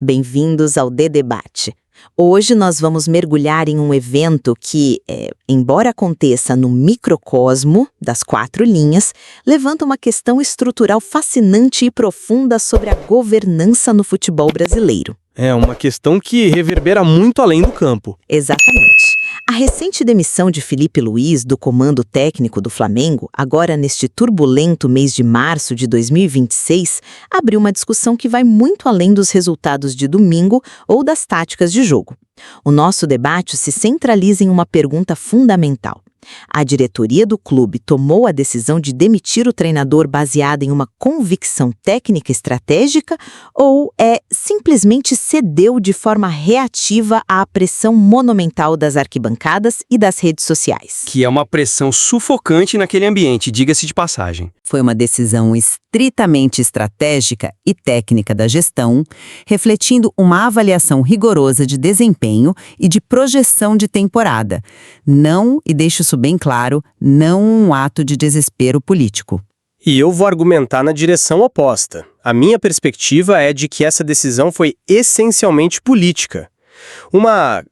Bem-vindos ao Debate. Hoje nós vamos mergulhar em um evento que, embora aconteça no microcosmo das quatro linhas, levanta uma questão estrutural fascinante e profunda sobre a governança no futebol brasileiro. É uma questão que reverbera muito além do campo. Exatamente. A recente demissão de Felipe Luiz do comando técnico do Flamengo, agora neste turbulento mês de março de 2026, abriu uma discussão que vai muito além dos resultados de domingo ou das táticas de jogo. O nosso debate se centraliza em uma pergunta fundamental. A diretoria do clube tomou a decisão de demitir o treinador baseada em uma convicção técnica estratégica ou simplesmente cedeu de forma reativa à pressão monumental das arquibancadas e das redes sociais? Que é uma pressão sufocante naquele ambiente, diga-se de passagem. Foi uma decisão estritamente estratégica e técnica da gestão, refletindo uma avaliação rigorosa de desempenho e de projeção de temporada. Não, e deixo isso bem claro, não um ato de desespero político. E eu vou argumentar na direção oposta. A minha perspectiva é de que essa decisão foi essencialmente política. Uma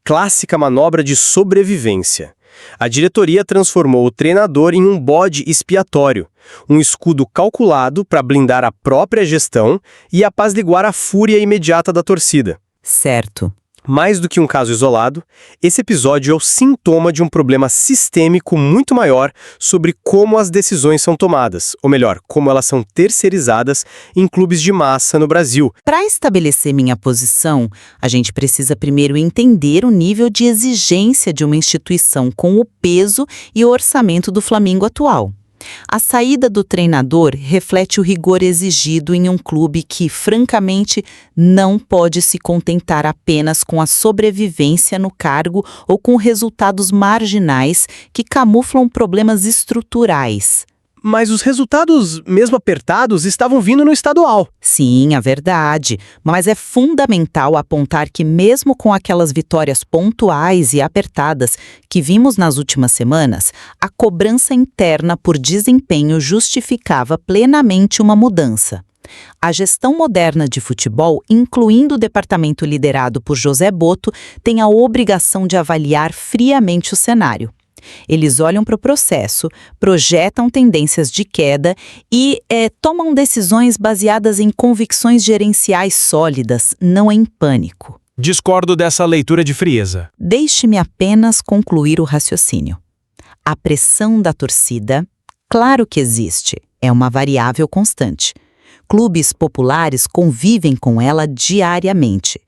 clássica manobra de sobrevivência. A diretoria transformou o treinador em um bode expiatório, um escudo calculado para blindar a própria gestão e apaziguar a fúria imediata da torcida. Certo. Mais do que um caso isolado, esse episódio é o sintoma de um problema sistêmico muito maior sobre como as decisões são tomadas, ou melhor, como elas são terceirizadas em clubes de massa no Brasil. Para estabelecer minha posição, a gente precisa primeiro entender o nível de exigência de uma instituição com o peso e o orçamento do Flamengo atual. A saída do treinador reflete o rigor exigido em um clube que, francamente, não pode se contentar apenas com a sobrevivência no cargo ou com resultados marginais que camuflam problemas estruturais. Mas os resultados, mesmo apertados, estavam vindo no estadual. Sim, é verdade, mas é fundamental apontar que mesmo com aquelas vitórias pontuais e apertadas que vimos nas últimas semanas, a cobrança interna por desempenho justificava plenamente uma mudança. A gestão moderna de futebol, incluindo o departamento liderado por José Botto, tem a obrigação de avaliar friamente o cenário. Eles olham para o processo, projetam tendências de queda e tomam decisões baseadas em convicções gerenciais sólidas, não em pânico. Discordo dessa leitura de frieza. Deixe-me apenas concluir o raciocínio. A pressão da torcida, claro que existe, é uma variável constante. Clubes populares convivem com ela diariamente.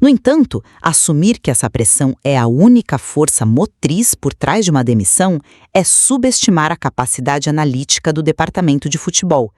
No entanto, assumir que essa pressão é a única força motriz por trás de uma demissão é subestimar a capacidade analítica do departamento de futebol.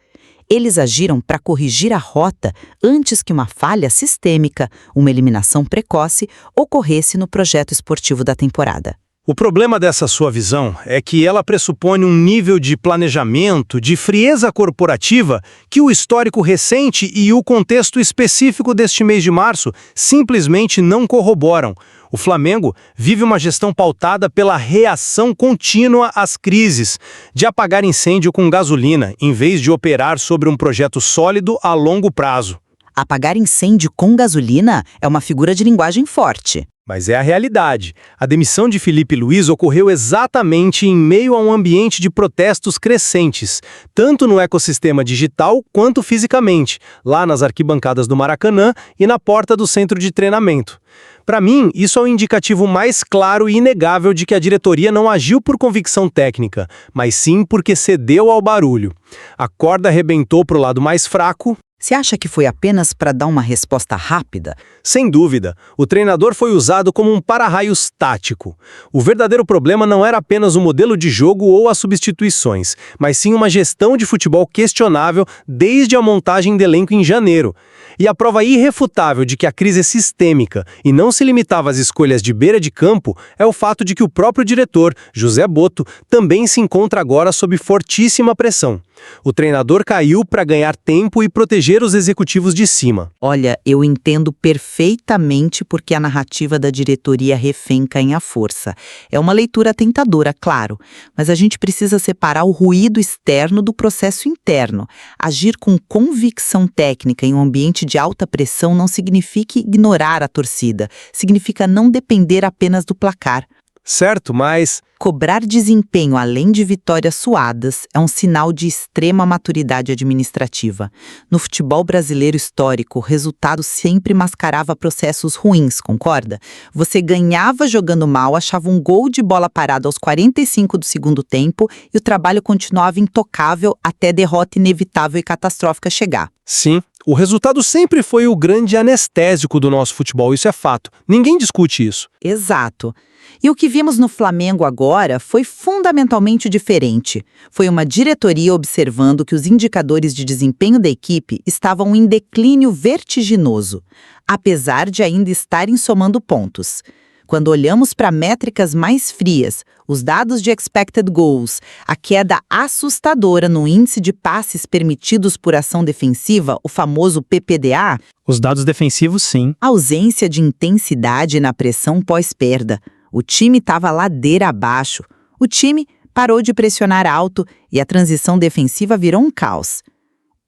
Eles agiram para corrigir a rota antes que uma falha sistêmica, uma eliminação precoce, ocorresse no projeto esportivo da temporada. O problema dessa sua visão é que ela pressupõe um nível de planejamento, de frieza corporativa, que o histórico recente e o contexto específico deste mês de março simplesmente não corroboram. O Flamengo vive uma gestão pautada pela reação contínua às crises, de apagar incêndio com gasolina, em vez de operar sobre um projeto sólido a longo prazo. Apagar incêndio com gasolina é uma figura de linguagem forte. Mas é a realidade. A demissão de Felipe Luiz ocorreu exatamente em meio a um ambiente de protestos crescentes, tanto no ecossistema digital quanto fisicamente, lá nas arquibancadas do Maracanã e na porta do centro de treinamento. Para mim, isso é o indicativo mais claro e inegável de que a diretoria não agiu por convicção técnica, mas sim porque cedeu ao barulho. A corda arrebentou para o lado mais fraco. Você acha que foi apenas para dar uma resposta rápida? Sem dúvida, o treinador foi usado como um para-raios tático. O verdadeiro problema não era apenas o modelo de jogo ou as substituições, mas sim uma gestão de futebol questionável desde a montagem do elenco em janeiro. E a prova irrefutável de que a crise é sistêmica e não se limitava às escolhas de beira de campo é o fato de que o próprio diretor, José Botto, também se encontra agora sob fortíssima pressão. O treinador caiu para ganhar tempo e proteger os executivos de cima. Olha, eu entendo perfeitamente porque a narrativa da diretoria refém ganha força. É uma leitura tentadora, claro, mas a gente precisa separar o ruído externo do processo interno. Agir com convicção técnica em um ambiente de alta pressão não significa ignorar a torcida, significa não depender apenas do placar. Certo, mas... Cobrar desempenho além de vitórias suadas é um sinal de extrema maturidade administrativa. No futebol brasileiro histórico, o resultado sempre mascarava processos ruins, concorda? Você ganhava jogando mal, achava um gol de bola parada aos 45 do segundo tempo e o trabalho continuava intocável até derrota inevitável e catastrófica chegar. Sim, o resultado sempre foi o grande anestésico do nosso futebol, isso é fato. Ninguém discute isso. Exato. E o que vimos no Flamengo agora foi fundamentalmente diferente. Foi uma diretoria observando que os indicadores de desempenho da equipe estavam em declínio vertiginoso, apesar de ainda estarem somando pontos. Quando olhamos para métricas mais frias, os dados de expected goals, a queda assustadora no índice de passes permitidos por ação defensiva, o famoso PPDA, Os dados defensivos, sim. a ausência de intensidade na pressão pós-perda. O time estava ladeira abaixo. O time parou de pressionar alto e a transição defensiva virou um caos.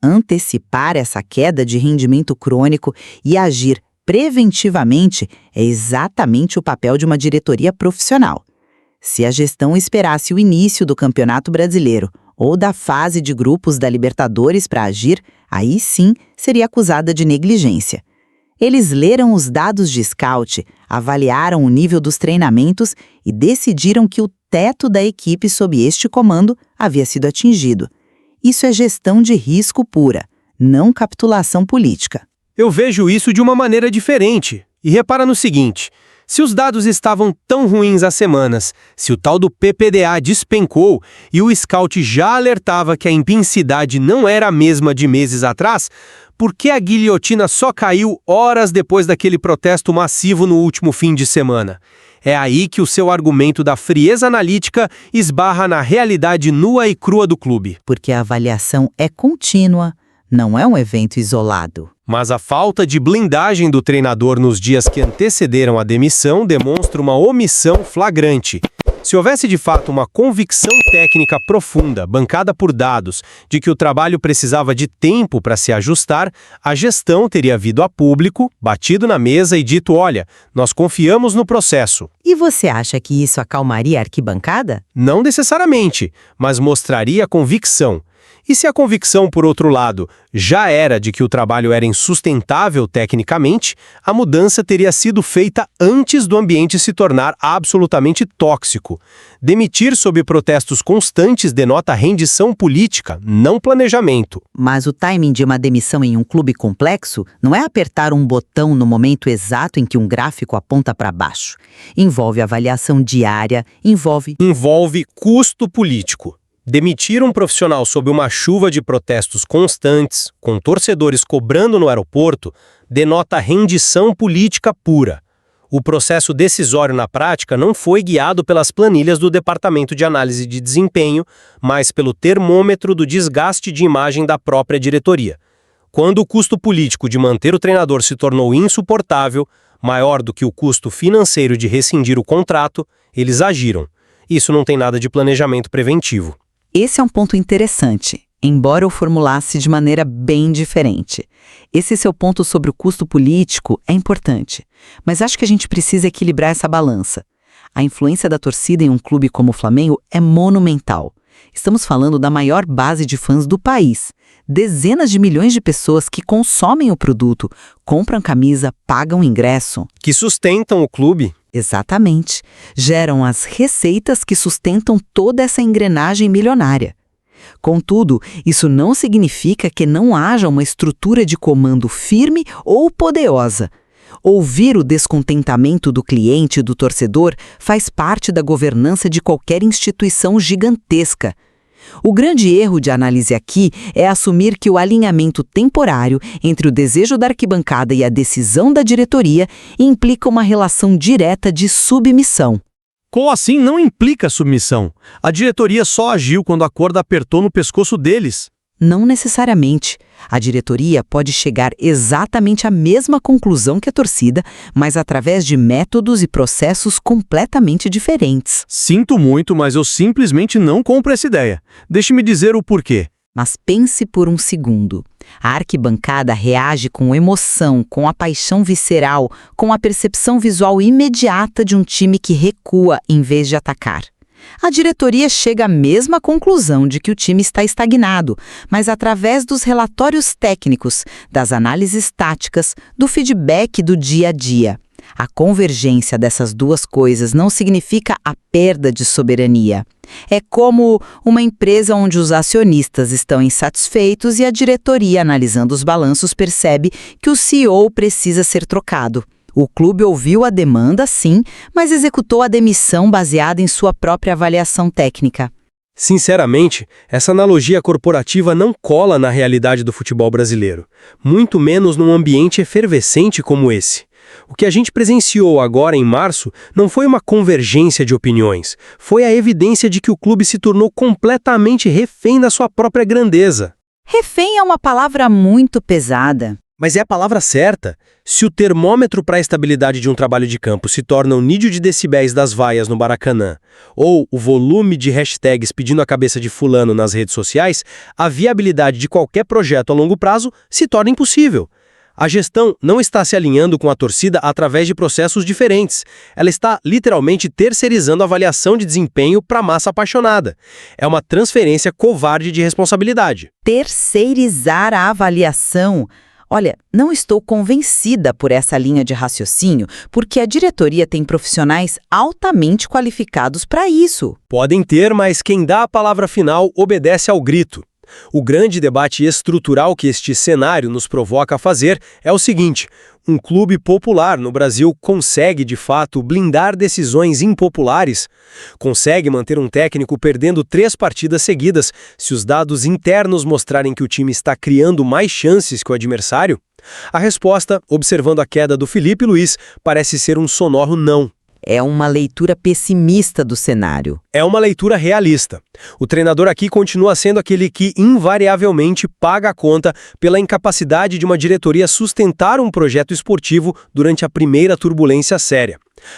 Antecipar essa queda de rendimento crônico e agir preventivamente é exatamente o papel de uma diretoria profissional. Se a gestão esperasse o início do Campeonato Brasileiro ou da fase de grupos da Libertadores para agir, aí sim seria acusada de negligência. Eles leram os dados de scout, avaliaram o nível dos treinamentos e decidiram que o teto da equipe sob este comando havia sido atingido. Isso é gestão de risco pura, não capitulação política. Eu vejo isso de uma maneira diferente. E repara no seguinte, se os dados estavam tão ruins há semanas, se o tal do PPDA despencou e o scout já alertava que a intensidade não era a mesma de meses atrás, por que a guilhotina só caiu horas depois daquele protesto massivo no último fim de semana? É aí que o seu argumento da frieza analítica esbarra na realidade nua e crua do clube. Porque a avaliação é contínua, não é um evento isolado. Mas a falta de blindagem do treinador nos dias que antecederam a demissão demonstra uma omissão flagrante. Se houvesse de fato uma convicção técnica profunda, bancada por dados, de que o trabalho precisava de tempo para se ajustar, a gestão teria vindo a público, batido na mesa e dito: olha, nós confiamos no processo. E você acha que isso acalmaria a arquibancada? Não necessariamente, mas mostraria convicção. E se a convicção, por outro lado, já era de que o trabalho era insustentável tecnicamente, a mudança teria sido feita antes do ambiente se tornar absolutamente tóxico. Demitir sob protestos constantes denota rendição política, não planejamento. Mas o timing de uma demissão em um clube complexo não é apertar um botão no momento exato em que um gráfico aponta para baixo. Envolve avaliação diária, envolve custo político. Demitir um profissional sob uma chuva de protestos constantes, com torcedores cobrando no aeroporto, denota rendição política pura. O processo decisório na prática não foi guiado pelas planilhas do Departamento de Análise de Desempenho, mas pelo termômetro do desgaste de imagem da própria diretoria. Quando o custo político de manter o treinador se tornou insuportável, maior do que o custo financeiro de rescindir o contrato, eles agiram. Isso não tem nada de planejamento preventivo. Esse é um ponto interessante, embora eu formulasse de maneira bem diferente. Esse seu ponto sobre o custo político é importante, mas acho que a gente precisa equilibrar essa balança. A influência da torcida em um clube como o Flamengo é monumental. Estamos falando da maior base de fãs do país. Dezenas de milhões de pessoas que consomem o produto, compram camisa, pagam ingresso. Que sustentam o clube. Exatamente. Geram as receitas que sustentam toda essa engrenagem milionária. Contudo, isso não significa que não haja uma estrutura de comando firme ou poderosa. Ouvir o descontentamento do cliente e do torcedor faz parte da governança de qualquer instituição gigantesca. O grande erro de análise aqui é assumir que o alinhamento temporário entre o desejo da arquibancada e a decisão da diretoria implica uma relação direta de submissão. ficou assim não implica submissão. A diretoria só agiu quando a corda apertou no pescoço deles. Não necessariamente. A diretoria pode chegar exatamente à mesma conclusão que a torcida, mas através de métodos e processos completamente diferentes. Sinto muito, mas eu simplesmente não compro essa ideia. Deixe-me dizer o porquê. Mas pense por um segundo. A arquibancada reage com emoção, com a paixão visceral, com a percepção visual imediata de um time que recua em vez de atacar. A diretoria chega à mesma conclusão de que o time está estagnado, mas através dos relatórios técnicos, das análises táticas, do feedback do dia a dia. A convergência dessas duas coisas não significa a perda de soberania. É como uma empresa onde os acionistas estão insatisfeitos e a diretoria, analisando os balanços, percebe que o CEO precisa ser trocado. O clube ouviu a demanda, sim, mas executou a demissão baseada em sua própria avaliação técnica. Sinceramente, essa analogia corporativa não cola na realidade do futebol brasileiro, muito menos num ambiente efervescente como esse. O que a gente presenciou agora em março não foi uma convergência de opiniões, foi a evidência de que o clube se tornou completamente refém da sua própria grandeza. Refém é uma palavra muito pesada. Mas é a palavra certa. Se o termômetro para a estabilidade de um trabalho de campo se torna o nível de decibéis das vaias no Maracanã, ou o volume de hashtags pedindo a cabeça de fulano nas redes sociais, a viabilidade de qualquer projeto a longo prazo se torna impossível. A gestão não está se alinhando com a torcida através de processos diferentes. Ela está literalmente terceirizando a avaliação de desempenho para a massa apaixonada. É uma transferência covarde de responsabilidade. Terceirizar a avaliação. Olha, não estou convencida por essa linha de raciocínio, porque a diretoria tem profissionais altamente qualificados para isso. Podem ter, mas quem dá a palavra final obedece ao grito. O grande debate estrutural que este cenário nos provoca a fazer é o seguinte: um clube popular no Brasil consegue, de fato, blindar decisões impopulares? Consegue manter um técnico perdendo 3 partidas seguidas se os dados internos mostrarem que o time está criando mais chances que o adversário? A resposta, observando a queda do Filipe Luís, parece ser um sonoro não. É uma leitura pessimista do cenário. É uma leitura realista. O treinador aqui continua sendo aquele que invariavelmente paga a conta pela incapacidade de uma diretoria sustentar um projeto esportivo durante a primeira turbulência séria.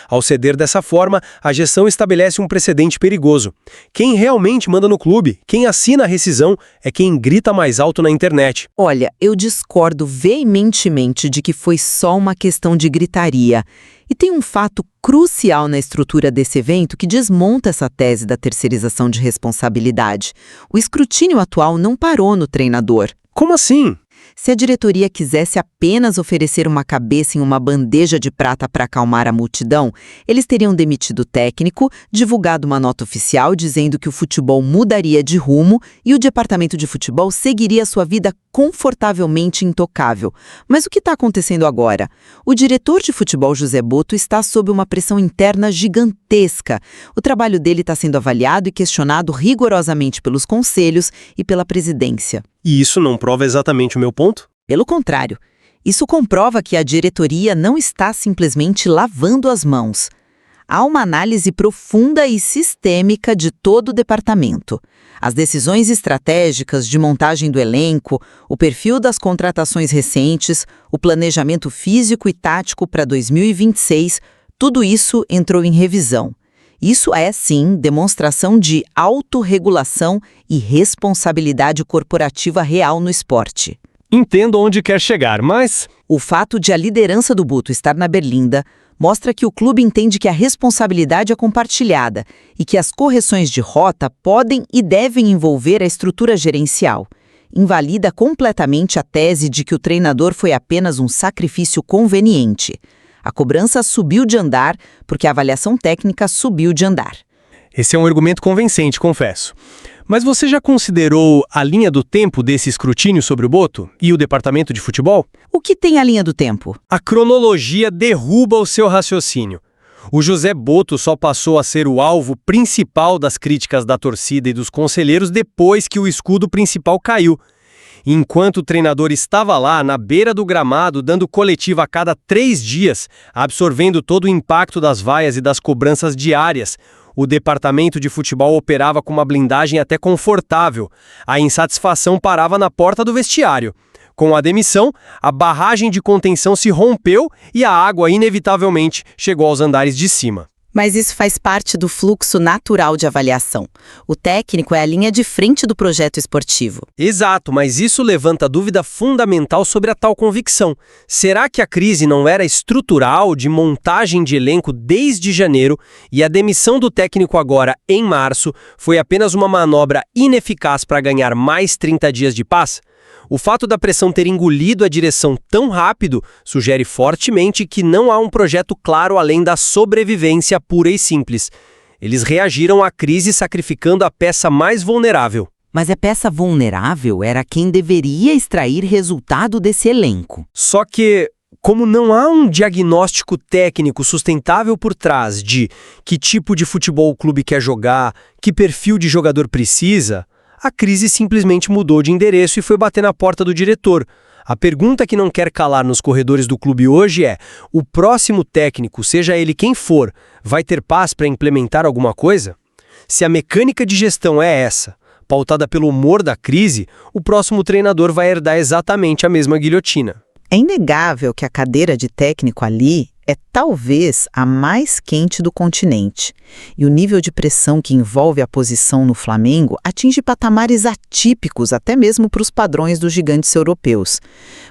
Ao ceder dessa forma, a gestão estabelece um precedente perigoso. Quem realmente manda no clube, quem assina a rescisão, é quem grita mais alto na internet. Olha, eu discordo veementemente de que foi só uma questão de gritaria. E tem um fato crucial na estrutura desse evento que desmonta essa tese da terceirização de responsabilidade. O escrutínio atual não parou no treinador. Como assim? Se a diretoria quisesse apenas oferecer uma cabeça em uma bandeja de prata para acalmar a multidão, eles teriam demitido o técnico, divulgado uma nota oficial dizendo que o futebol mudaria de rumo e o departamento de futebol seguiria sua vida confortavelmente intocável. Mas o que está acontecendo agora? O diretor de futebol, José Botto, está sob uma pressão interna gigantesca. O trabalho dele está sendo avaliado e questionado rigorosamente pelos conselhos e pela presidência. E isso não prova exatamente o meu ponto? Pelo contrário, isso comprova que a diretoria não está simplesmente lavando as mãos. Há uma análise profunda e sistêmica de todo o departamento. As decisões estratégicas de montagem do elenco, o perfil das contratações recentes, o planejamento físico e tático para 2026, tudo isso entrou em revisão. Isso é, sim, demonstração de autorregulação e responsabilidade corporativa real no esporte. Entendo onde quer chegar, mas... O fato de a liderança do Botto estar na berlinda mostra que o clube entende que a responsabilidade é compartilhada e que as correções de rota podem e devem envolver a estrutura gerencial. Invalida completamente a tese de que o treinador foi apenas um sacrifício conveniente. A cobrança subiu de andar porque a avaliação técnica subiu de andar. Esse é um argumento convincente, confesso. Mas você já considerou a linha do tempo desse escrutínio sobre o Botto e o departamento de futebol? O que tem a linha do tempo? A cronologia derruba o seu raciocínio. O José Botto só passou a ser o alvo principal das críticas da torcida e dos conselheiros depois que o escudo principal caiu. Enquanto o treinador estava lá, na beira do gramado, dando coletiva a cada 3 dias, absorvendo todo o impacto das vaias e das cobranças diárias, o departamento de futebol operava com uma blindagem até confortável. A insatisfação parava na porta do vestiário. Com a demissão, a barragem de contenção se rompeu e a água, inevitavelmente, chegou aos andares de cima. Mas isso faz parte do fluxo natural de avaliação. O técnico é a linha de frente do projeto esportivo. Exato, mas isso levanta dúvida fundamental sobre a tal convicção. Será que a crise não era estrutural, de montagem de elenco desde janeiro, e a demissão do técnico agora, em março, foi apenas uma manobra ineficaz para ganhar mais 30 dias de paz? O fato da pressão ter engolido a direção tão rápido sugere fortemente que não há um projeto claro além da sobrevivência pura e simples. Eles reagiram à crise sacrificando a peça mais vulnerável. Mas a peça vulnerável era quem deveria extrair resultado desse elenco. Só que, como não há um diagnóstico técnico sustentável por trás de que tipo de futebol o clube quer jogar, que perfil de jogador precisa, a crise simplesmente mudou de endereço e foi bater na porta do diretor. A pergunta que não quer calar nos corredores do clube hoje é: o próximo técnico, seja ele quem for, vai ter paz para implementar alguma coisa? Se a mecânica de gestão é essa, pautada pelo humor da crise, o próximo treinador vai herdar exatamente a mesma guilhotina. É inegável que a cadeira de técnico ali é talvez a mais quente do continente. E o nível de pressão que envolve a posição no Flamengo atinge patamares atípicos até mesmo para os padrões dos gigantes europeus.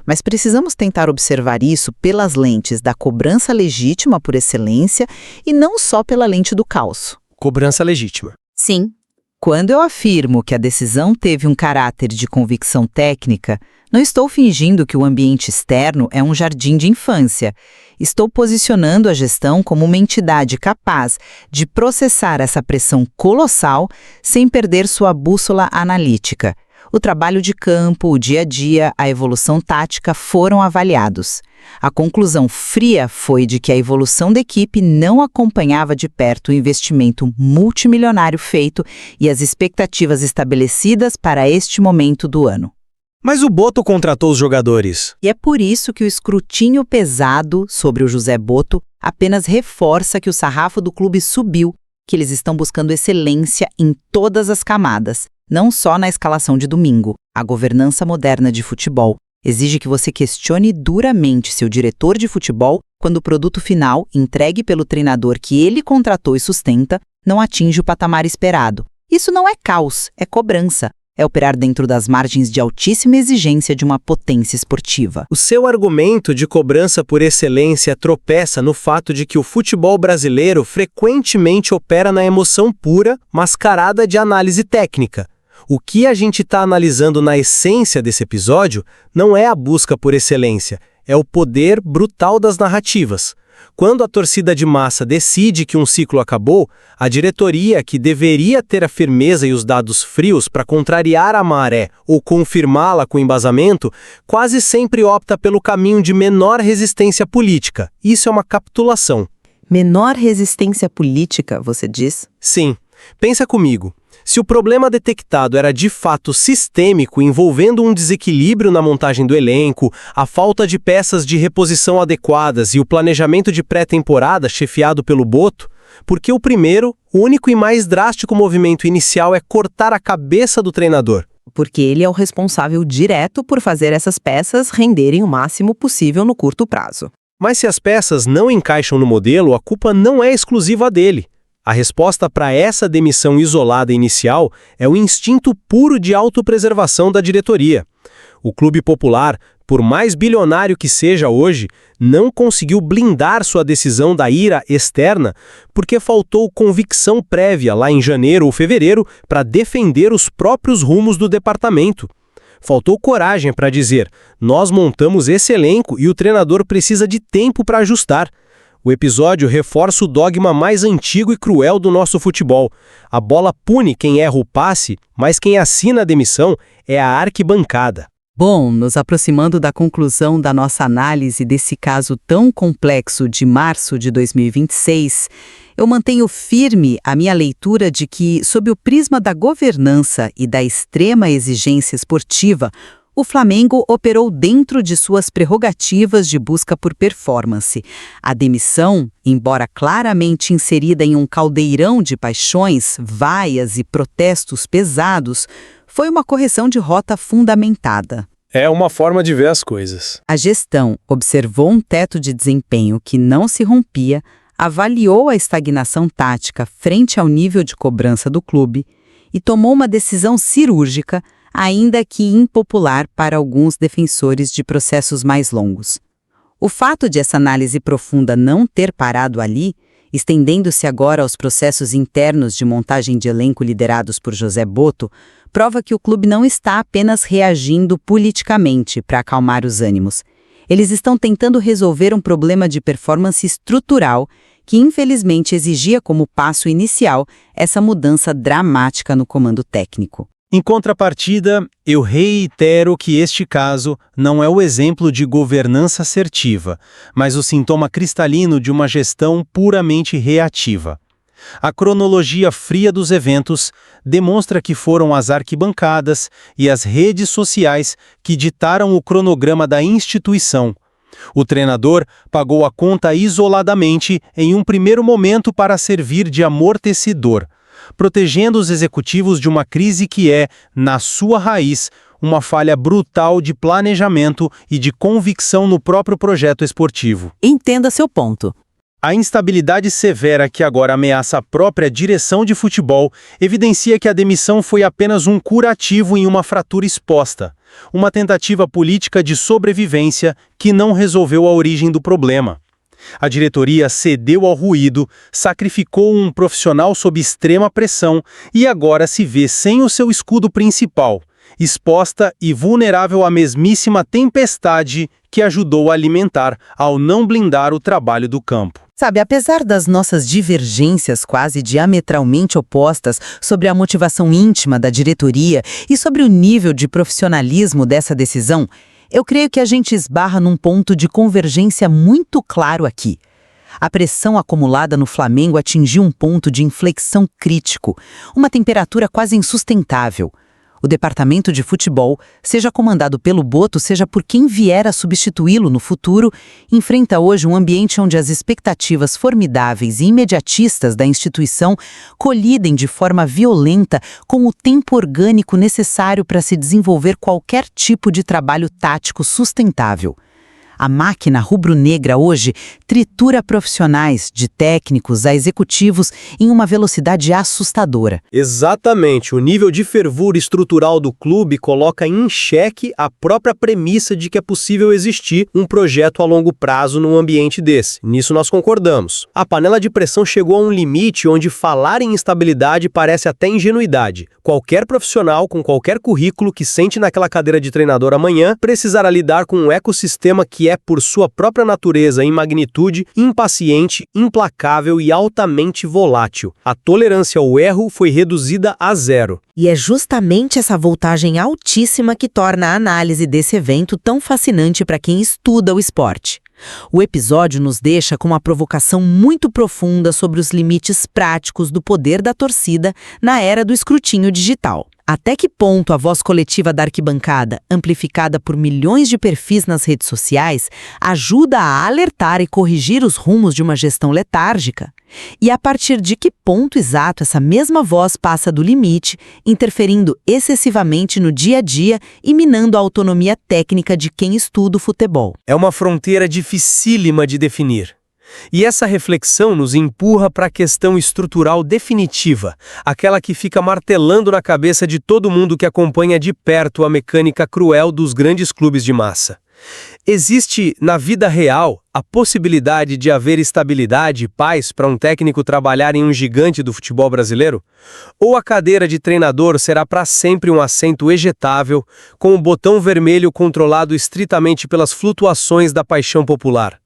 Mas precisamos tentar observar isso pelas lentes da cobrança legítima por excelência e não só pela lente do caos. Cobrança legítima. Sim. Quando eu afirmo que a decisão teve um caráter de convicção técnica, não estou fingindo que o ambiente externo é um jardim de infância. Estou posicionando a gestão como uma entidade capaz de processar essa pressão colossal sem perder sua bússola analítica. O trabalho de campo, o dia a dia, a evolução tática foram avaliados. A conclusão fria foi de que a evolução da equipe não acompanhava de perto o investimento multimilionário feito e as expectativas estabelecidas para este momento do ano. Mas o Boto contratou os jogadores. E é por isso que o escrutínio pesado sobre o José Boto apenas reforça que o sarrafo do clube subiu, que eles estão buscando excelência em todas as camadas, não só na escalação de domingo. A governança moderna de futebol exige que você questione duramente seu diretor de futebol quando o produto final, entregue pelo treinador que ele contratou e sustenta, não atinge o patamar esperado. Isso não é caos, é cobrança. É operar dentro das margens de altíssima exigência de uma potência esportiva. O seu argumento de cobrança por excelência tropeça no fato de que o futebol brasileiro frequentemente opera na emoção pura, mascarada de análise técnica. O que a gente está analisando na essência desse episódio não é a busca por excelência, é o poder brutal das narrativas. Quando a torcida de massa decide que um ciclo acabou, a diretoria, que deveria ter a firmeza e os dados frios para contrariar a maré ou confirmá-la com embasamento, quase sempre opta pelo caminho de menor resistência política. Isso é uma capitulação. Menor resistência política, você diz? Sim. Pensa comigo. Se o problema detectado era de fato sistêmico, envolvendo um desequilíbrio na montagem do elenco, a falta de peças de reposição adequadas e o planejamento de pré-temporada chefiado pelo Boto, porque o primeiro, único e mais drástico movimento inicial é cortar a cabeça do treinador? Porque ele é o responsável direto por fazer essas peças renderem o máximo possível no curto prazo. Mas se as peças não encaixam no modelo, a culpa não é exclusiva dele. A resposta para essa demissão isolada inicial é o instinto puro de autopreservação da diretoria. O Clube Popular, por mais bilionário que seja hoje, não conseguiu blindar sua decisão da ira externa porque faltou convicção prévia lá em janeiro ou fevereiro para defender os próprios rumos do departamento. Faltou coragem para dizer: nós montamos esse elenco e o treinador precisa de tempo para ajustar. O episódio reforça o dogma mais antigo e cruel do nosso futebol. A bola pune quem erra o passe, mas quem assina a demissão é a arquibancada. Bom, nos aproximando da conclusão da nossa análise desse caso tão complexo de março de 2026, eu mantenho firme a minha leitura de que, sob o prisma da governança e da extrema exigência esportiva, o Flamengo operou dentro de suas prerrogativas de busca por performance. A demissão, embora claramente inserida em um caldeirão de paixões, vaias e protestos pesados, foi uma correção de rota fundamentada. É uma forma de ver as coisas. A gestão observou um teto de desempenho que não se rompia, avaliou a estagnação tática frente ao nível de cobrança do clube e tomou uma decisão cirúrgica, ainda que impopular para alguns defensores de processos mais longos. O fato de essa análise profunda não ter parado ali, estendendo-se agora aos processos internos de montagem de elenco liderados por José Botto, prova que o clube não está apenas reagindo politicamente para acalmar os ânimos. Eles estão tentando resolver um problema de performance estrutural que infelizmente exigia como passo inicial essa mudança dramática no comando técnico. Em contrapartida, eu reitero que este caso não é o exemplo de governança assertiva, mas o sintoma cristalino de uma gestão puramente reativa. A cronologia fria dos eventos demonstra que foram as arquibancadas e as redes sociais que ditaram o cronograma da instituição. O treinador pagou a conta isoladamente em um primeiro momento para servir de amortecedor, protegendo os executivos de uma crise que é, na sua raiz, uma falha brutal de planejamento e de convicção no próprio projeto esportivo. Entenda seu ponto. A instabilidade severa que agora ameaça a própria direção de futebol evidencia que a demissão foi apenas um curativo em uma fratura exposta, uma tentativa política de sobrevivência que não resolveu a origem do problema. A diretoria cedeu ao ruído, sacrificou um profissional sob extrema pressão e agora se vê sem o seu escudo principal, exposta e vulnerável à mesmíssima tempestade que ajudou a alimentar ao não blindar o trabalho do campo. Sabe, apesar das nossas divergências quase diametralmente opostas sobre a motivação íntima da diretoria e sobre o nível de profissionalismo dessa decisão, eu creio que a gente esbarra num ponto de convergência muito claro aqui. A pressão acumulada no Flamengo atingiu um ponto de inflexão crítico, uma temperatura quase insustentável. O departamento de futebol, seja comandado pelo Botto, seja por quem vier a substituí-lo no futuro, enfrenta hoje um ambiente onde as expectativas formidáveis e imediatistas da instituição colidem de forma violenta com o tempo orgânico necessário para se desenvolver qualquer tipo de trabalho tático sustentável. A máquina rubro-negra hoje tritura profissionais, de técnicos a executivos, em uma velocidade assustadora. Exatamente. O nível de fervura estrutural do clube coloca em xeque a própria premissa de que é possível existir um projeto a longo prazo num ambiente desse. Nisso nós concordamos. A panela de pressão chegou a um limite onde falar em instabilidade parece até ingenuidade. Qualquer profissional com qualquer currículo que sente naquela cadeira de treinador amanhã precisará lidar com um ecossistema que é, por sua própria natureza e magnitude, impaciente, implacável e altamente volátil. A tolerância ao erro foi reduzida a zero. E é justamente essa voltagem altíssima que torna a análise desse evento tão fascinante para quem estuda o esporte. O episódio nos deixa com uma provocação muito profunda sobre os limites práticos do poder da torcida na era do escrutínio digital. Até que ponto a voz coletiva da arquibancada, amplificada por milhões de perfis nas redes sociais, ajuda a alertar e corrigir os rumos de uma gestão letárgica? E a partir de que ponto exato essa mesma voz passa do limite, interferindo excessivamente no dia a dia e minando a autonomia técnica de quem estuda o futebol? É uma fronteira dificílima de definir. E essa reflexão nos empurra para a questão estrutural definitiva, aquela que fica martelando na cabeça de todo mundo que acompanha de perto a mecânica cruel dos grandes clubes de massa. Existe, na vida real, a possibilidade de haver estabilidade e paz para um técnico trabalhar em um gigante do futebol brasileiro? Ou a cadeira de treinador será para sempre um assento ejetável, com o botão vermelho controlado estritamente pelas flutuações da paixão popular?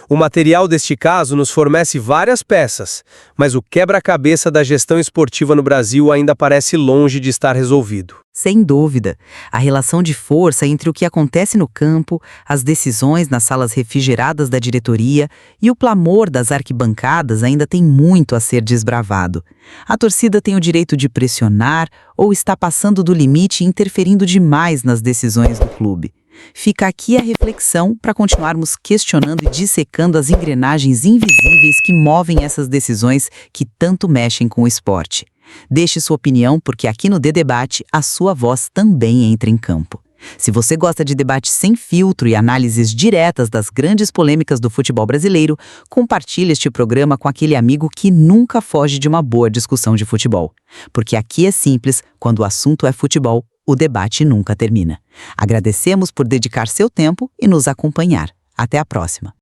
O material deste caso nos fornece várias peças, mas o quebra-cabeça da gestão esportiva no Brasil ainda parece longe de estar resolvido. Sem dúvida, a relação de força entre o que acontece no campo, as decisões nas salas refrigeradas da diretoria e o clamor das arquibancadas ainda tem muito a ser desbravado. A torcida tem o direito de pressionar ou está passando do limite e interferindo demais nas decisões do clube. Fica aqui a reflexão para continuarmos questionando e dissecando as engrenagens invisíveis que movem essas decisões que tanto mexem com o esporte. Deixe sua opinião, porque aqui no D-Debate a sua voz também entra em campo. Se você gosta de debate sem filtro e análises diretas das grandes polêmicas do futebol brasileiro, compartilhe este programa com aquele amigo que nunca foge de uma boa discussão de futebol. Porque aqui é simples, quando o assunto é futebol, o debate nunca termina. Agradecemos por dedicar seu tempo e nos acompanhar. Até a próxima.